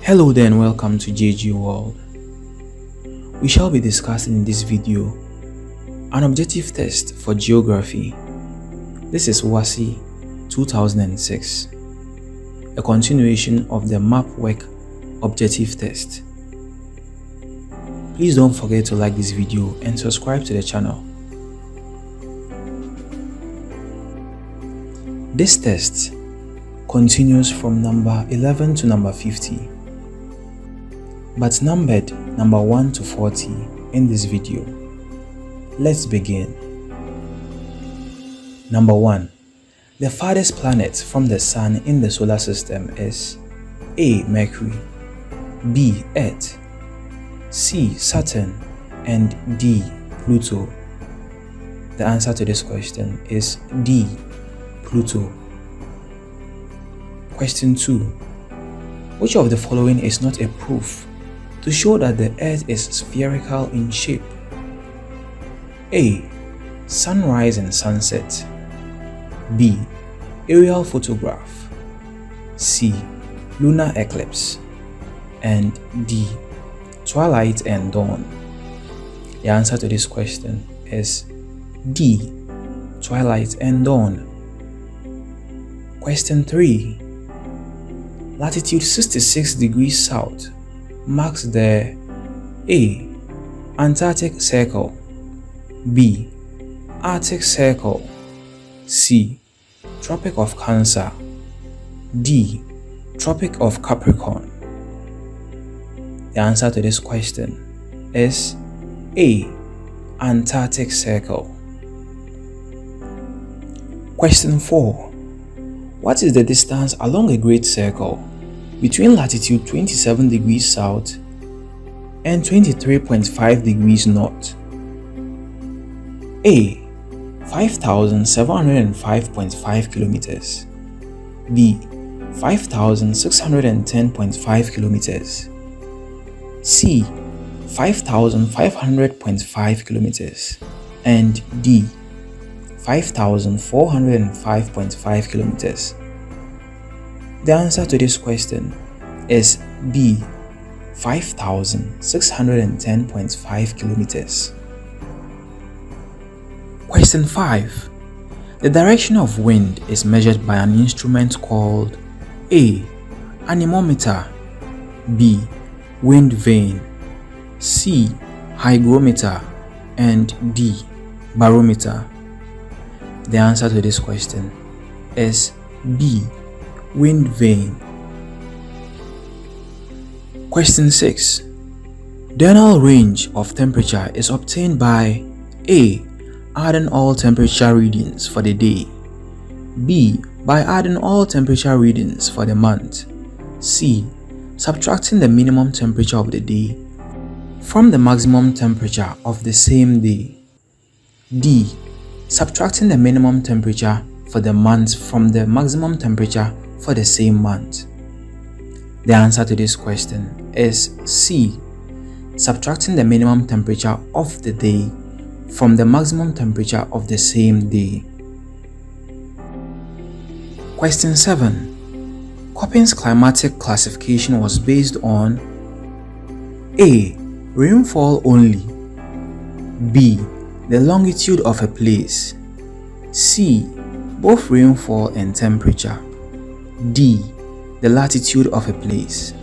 Hello there and welcome to JG World. We shall be discussing in this video an objective test for geography. This is WASSCE 2006, a continuation of the map work objective test. Please don't forget to like this video and subscribe to the channel. This test continues from number 11 to number 50, but numbered number 1 to 40 in this video. Let's begin. Number 1. The farthest planet from the Sun in the solar system is A. Mercury, B. Earth, C. Saturn, and D. Pluto. The answer to this question is D. Pluto. Question 2. Which of the following is not a proof to show that the Earth is spherical in shape? A. Sunrise and sunset, B. Aerial photograph, C. Lunar eclipse, and D. Twilight and dawn. The answer to this question is D. Twilight and dawn. Question 3. Latitude 66 degrees south marks the A. Antarctic Circle, B. Arctic Circle, C. Tropic of Cancer, D. Tropic of Capricorn. The answer to this question is A. Antarctic Circle. Question 4. What is the distance along a great circle between latitude 27 degrees south and 23.5 degrees north? A. 5,705.5 kilometers, B. 5,610.5 kilometers, C. 5,500.5 kilometers, and D. 5,405.5 kilometers. The answer to this question is B. 5,610.5 kilometers. Question 5. The direction of wind is measured by an instrument called A. Anemometer, B. Wind vane, C. Hygrometer, and D. Barometer. The answer to this question is B. Wind vane. Question 6. Diurnal range of temperature is obtained by A. Adding all temperature readings for the day, B. By adding all temperature readings for the month, C. Subtracting the minimum temperature of the day from the maximum temperature of the same day, D. Subtracting the minimum temperature for the month from the maximum temperature for the same month. The answer to this question is C. Subtracting the minimum temperature of the day from the maximum temperature of the same day. Question 7. Köppin's climatic classification was based on A. Rainfall only, B. The longitude of a place, C. Both rainfall and temperature, D. The latitude of a place.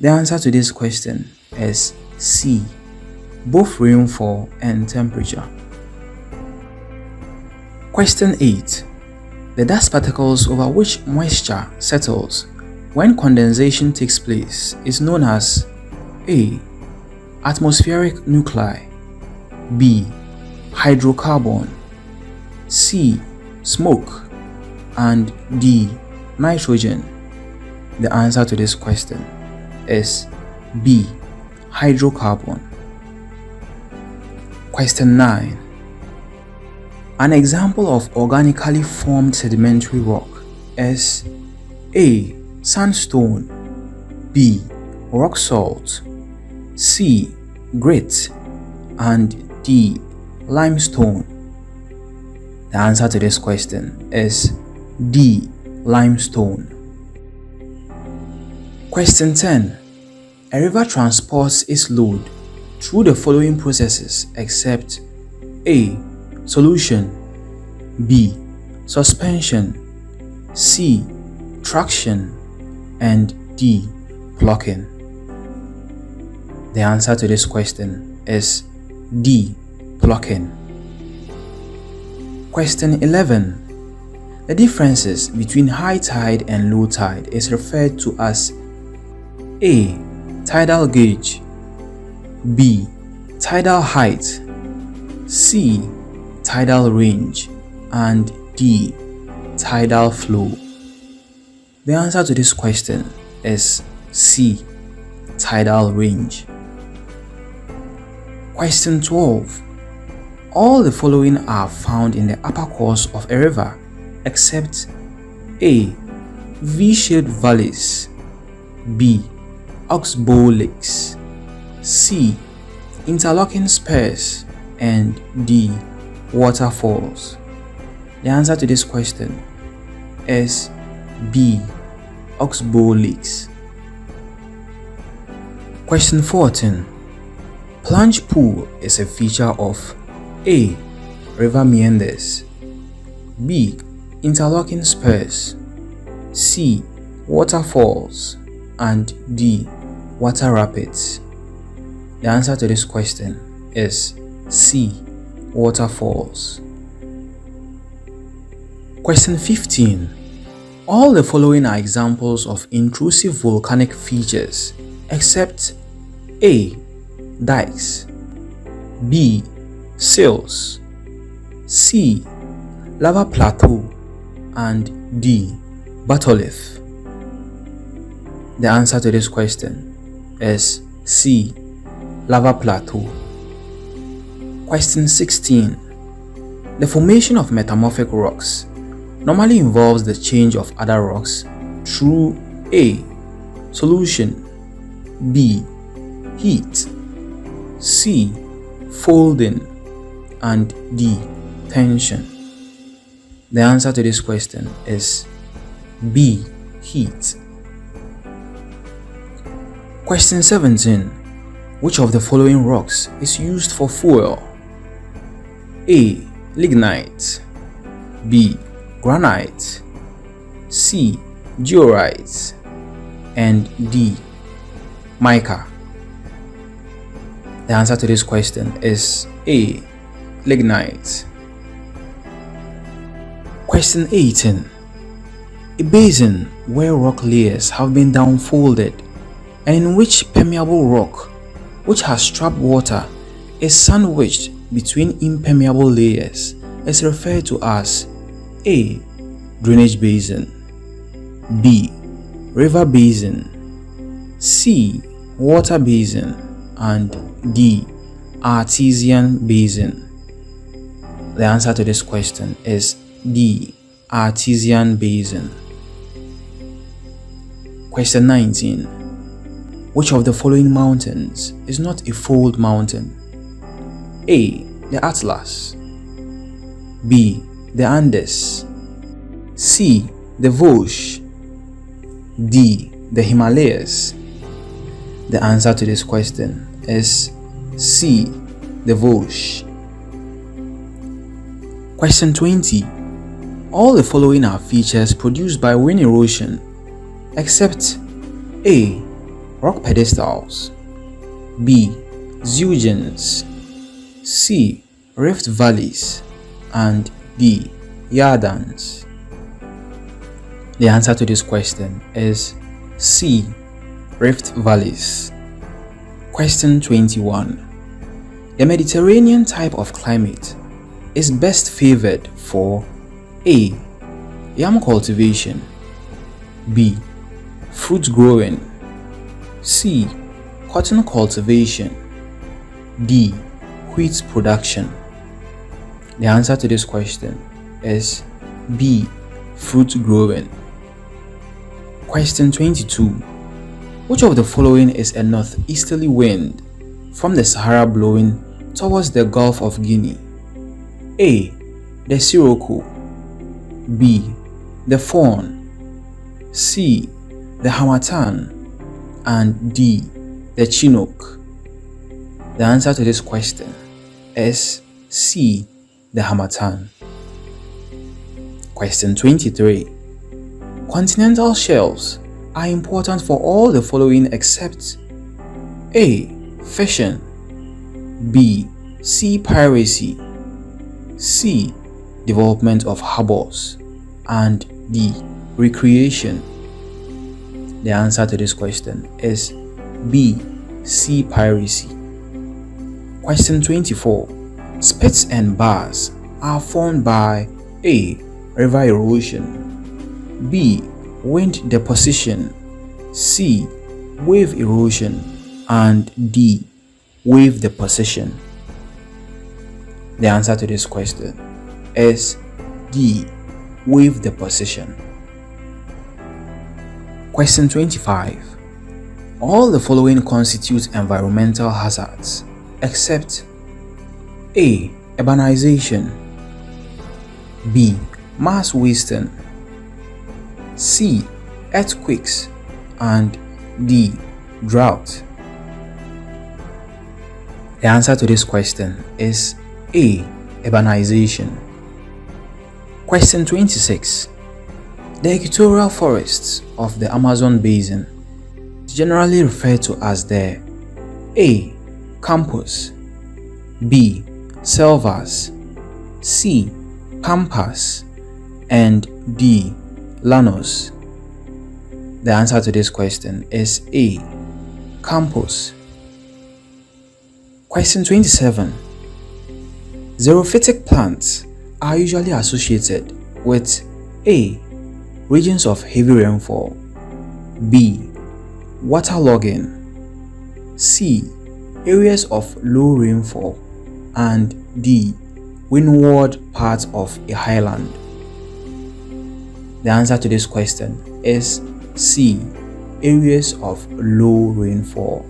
The answer to this question is C. Both rainfall and temperature. Question 8. The dust particles over which moisture settles when condensation takes place is known as A. Atmospheric nuclei, B. Hydrocarbon, C. Smoke, and D. Nitrogen. The answer to this question is B. Hydrocarbon. Question 9. An example of organically formed sedimentary rock is A. Sandstone, B. Rock salt, C. Grit, and D. Limestone. The answer to this question is D. Limestone. Question 10. A river transports its load through the following processes except A. Solution, B. Suspension, C. Traction, and D. Plucking. The answer to this question is D. Plucking. Question 11. The differences between high tide and low tide is referred to as A. Tidal gauge, B. Tidal height, C. Tidal range, and D. Tidal flow. The answer to this question is C. Tidal range. Question 12. All the following are found in the upper course of a river except A. V-shaped valleys, B. Oxbow lakes, C. Interlocking spurs, and D. Waterfalls. The answer to this question is B. Oxbow lakes. Question 14. Plunge pool is a feature of A. River meanders, B. Interlocking spurs, C. Waterfalls, and D. Water rapids. The answer to this question is C. Waterfalls. Question 15. All the following are examples of intrusive volcanic features except A. Dikes, B. Sills, C. Lava plateau, and D. Batholith. The answer to this question is C. Lava plateau. Question 16. The formation of metamorphic rocks normally involves the change of other rocks through A. Solution, B. Heat, C. Folding, and D. Tension. The answer to this question is B. Heat. Question 17. Which of the following rocks is used for fuel? A. Lignite, B. Granite, C. Diorite, and D. Mica. The answer to this question is A. Lignite. Question 18. A basin where rock layers have been downfolded and in which permeable rock, which has trapped water, is sandwiched between impermeable layers, is referred to as A. Drainage basin, B. River basin, C. Water basin, and D. Artesian basin. The answer to this question is D. Artesian basin. Question 19. Which of the following mountains is not a fold mountain? A. The Atlas, B. The Andes, C. The Vosges, D. The Himalayas. The answer to this question is C. The Vosges. Question 20. All the following are features produced by wind erosion except A. Rock pedestals, B. Zoogens, C. Rift valleys, and D. Yardans. The answer to this question is C. Rift valleys. Question 21. The Mediterranean type of climate is best favored for A. Yam cultivation, B. Fruit growing, C. Cotton cultivation, D. Wheat production. The answer to this question is B. Fruit growing. Question 22. Which of the following is a northeasterly wind from the Sahara blowing towards the Gulf of Guinea? A. The Sirocco, B. The Fawn, C. The Harmattan, and D. the Chinook? The answer to this question is C. the Harmattan. Question 23. Continental shelves are important for all the following except A. Fishing, B. Sea piracy, C. Development of harbors, and D. Recreation. The answer to this question is B. Sea piracy. Question 24. Spits and bars are formed by A. River erosion, B. Wind deposition, C. Wave erosion, and D. Wave deposition. The answer to this question is D. Wave deposition. Question 25. All the following constitute environmental hazards except A. Urbanization, B. Mass wasting, C. Earthquakes, and D. Drought. The answer to this question is A. Urbanization. Question 26. The equatorial forests of the Amazon basin is generally referred to as the A. Campos, B. Selvas, C. Pampas, and D. Llanos. The answer to this question is A. Campos. Question 27. Xerophytic plants are usually associated with A. Regions of heavy rainfall, B. Waterlogging, C. Areas of low rainfall, and D. Windward parts of a highland. The answer to this question is C. Areas of low rainfall.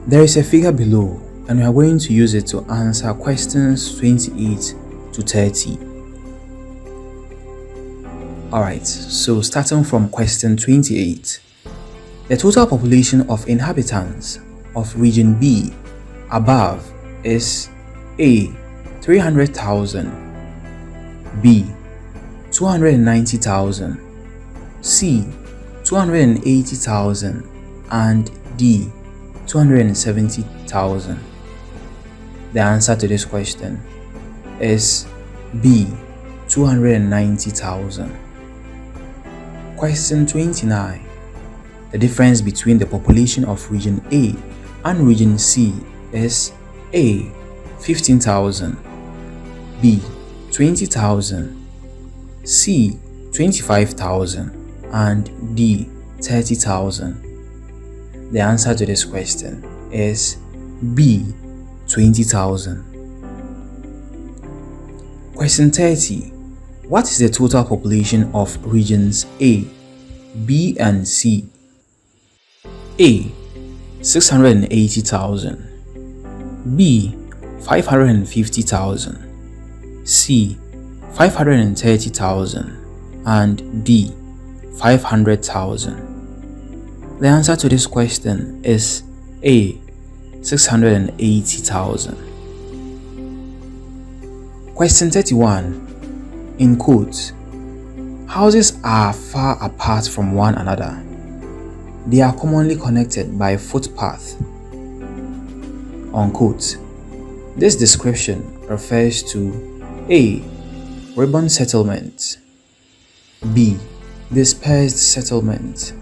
There is a figure below, and we are going to use it to answer questions 28 to 30. Alright, so starting from question 28. The total population of inhabitants of region B above is A. 300,000, B. 290,000, C. 280,000, and D. 270,000. The answer to this question is B. 290,000. Question 29. The difference between the population of region A and region C is A. 15,000, B. 20,000, C. 25,000, and D. 30,000. The answer to this question is B. 20,000. Question 30. What is the total population of regions A, B, and C? A. 680,000, B. 550,000, C. 530,000, and D. 500,000. The answer to this question is A. 680,000. Question 31. In quotes, houses are far apart from one another. They are commonly connected by a footpath. Unquote. This description refers to A. Urban settlement, B. Dispersed settlement,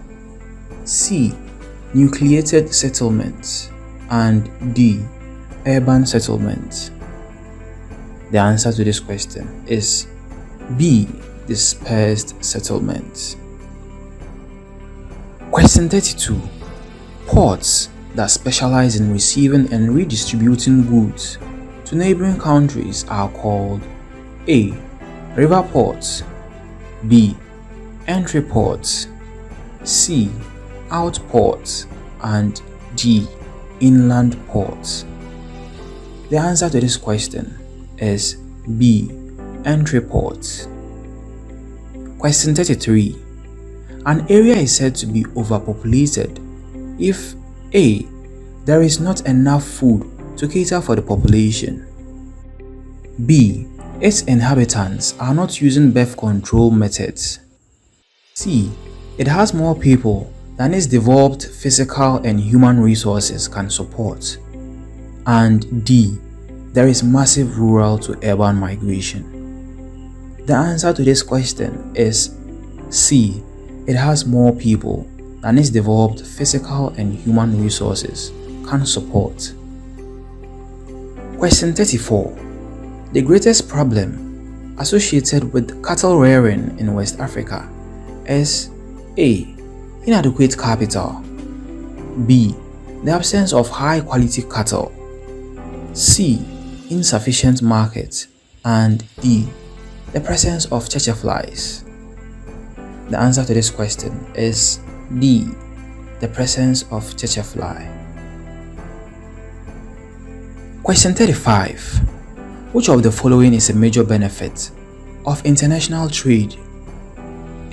C. Nucleated settlement, and D. Urban settlement. The answer to this question is B. Dispersed settlement. Question 32. Ports that specialize in receiving and redistributing goods to neighboring countries are called A. River ports, B. Entry ports, C. Out ports, and D. Inland ports. The answer to this question is B. Entry ports. Question 33. An area is said to be overpopulated if A. There is not enough food to cater for the population. B. Its inhabitants are not using birth control methods. C. It has more people than its developed physical and human resources can support. And D. There is massive rural to urban migration. The answer to this question is C. It has more people than its developed physical and human resources can support. Question 34. The greatest problem associated with cattle rearing in West Africa is A. Inadequate capital, B. The absence of high-quality cattle, C. Insufficient market, and D. The presence of flies. The answer to this question is D. The presence of fly. Question 35. Which of the following is a major benefit of international trade?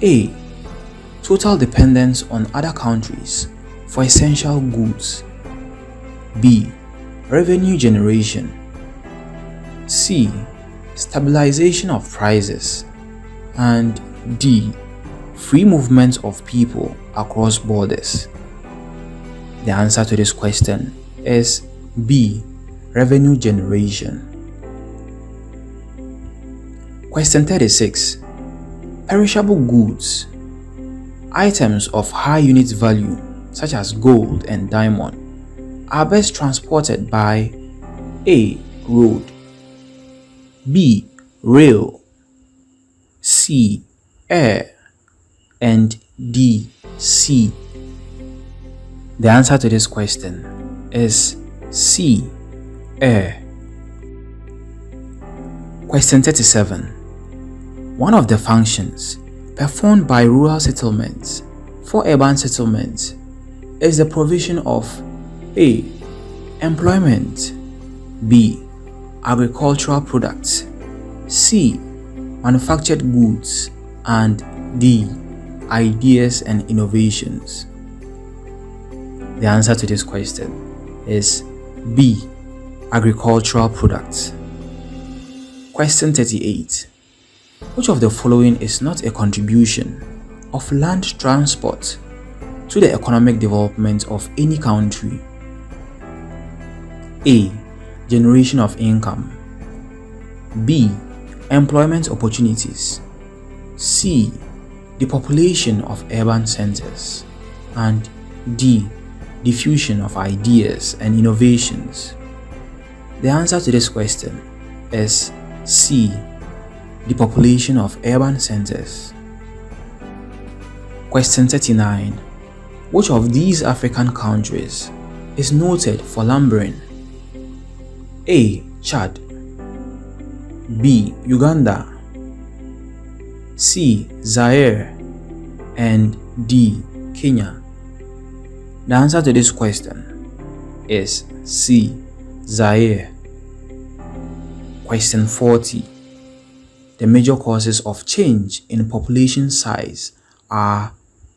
A. Total dependence on other countries for essential goods. B. Revenue generation. C. Stabilization of prices. And D. Free movement of people across borders. The answer to this question is B. Revenue generation. Question 36. Perishable goods. Items of high unit value such as gold and diamond are best transported by A. Road, B. Rail, C. Air, and D. Sea. The answer to this question is C. Air. Question 37. One of the functions performed by rural settlements for urban settlements is the provision of A. Employment, B. Agricultural products, C. Manufactured goods, and D. Ideas and innovations. The answer to this question is B. Agricultural products. Question 38. Which of the following is not a contribution of land transport to the economic development of any country? A. Generation of income, B. Employment opportunities, C. Depopulation of urban centers, and D. Diffusion of ideas and innovations. The answer to this question is C. Depopulation of urban centers. Question 39. Which of these African countries is noted for lumbering? A. Chad, B. Uganda, C. Zaire, and D. Kenya. The answer to this question is C. Zaire. Question 40. The major causes of change in population size are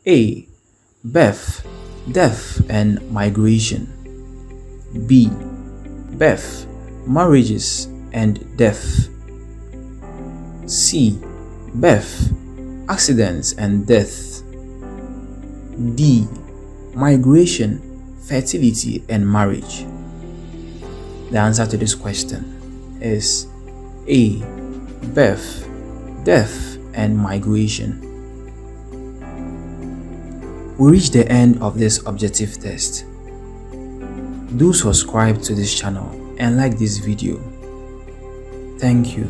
A. Birth, death, and migration, B. Birth, marriages, and death, C. Birth, accidents and death, D. Migration, fertility, and marriage. The answer to this question is A. Birth, death, and migration. We reach the end of this objective test. Do subscribe to this channel and like this video. Thank you.